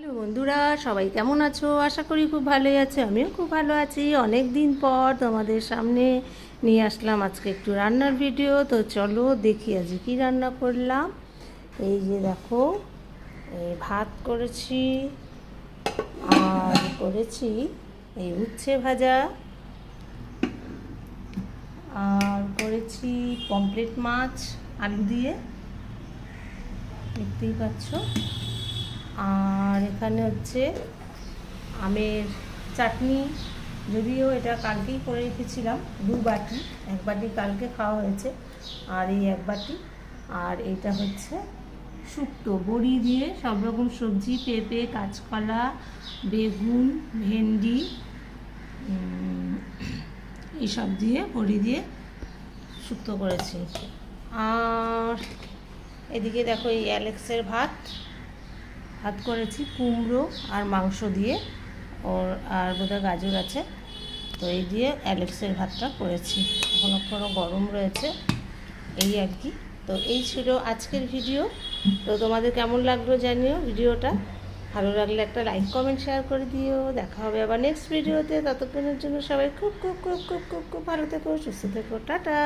Hello বন্ধুরা, সবাই কেমন আছো? আশা করি খুব ভালোই আছো। আমিও খুব ভালো আছি। অনেক দিন পর তোমাদের সামনে নিয়ে আসলাম আজকে একটু রান্নার ভিডিও। তো চলো দেখি আজকে কী রান্না করলাম। এই যে দেখো, এই ভাত করেছি আর করেছি এই উচ্ছে ভাজা, আর করেছি পমফ্রেট মাছ আলু দিয়ে, দেখতেই পাচ্ছ। আর এখানে হচ্ছে আমের চাটনি, যদিও এটা কালকেই করে রেখেছিলাম 2 বাটি, 1 বাটি কালকে খাওয়া হয়েছে আর এই 1 বাটি। আর এটা হচ্ছে শুক্তো বড়ি দিয়ে, সব রকম সবজি, পেঁপে, কাঁচকলা, বেগুন, ভেন্ডি, এইসব দিয়ে বড়ি দিয়ে শুক্তো করেছি। আর এদিকে দেখো এই অ্যালেক্সের ভাত করেছি কুমড়ো আর মাংস দিয়ে, ওর আর বোধহয় গাজর আছে, তো এই দিয়ে অ্যালেক্সের ভাতটা করেছি। এখনও গরম রয়েছে, এই আর কি। তো এই ছিল আজকের ভিডিও। তো তোমাদের কেমন লাগলো জানিও ভিডিওটা। ভালো লাগলে একটা লাইক কমেন্ট শেয়ার করে দিও। দেখা হবে আবার নেক্সট ভিডিওতে। ততক্ষণের জন্য সবাই খুব খুব খুব খুব খুব খুব ভালো থেকো, সুস্থ থেকো, টাটা।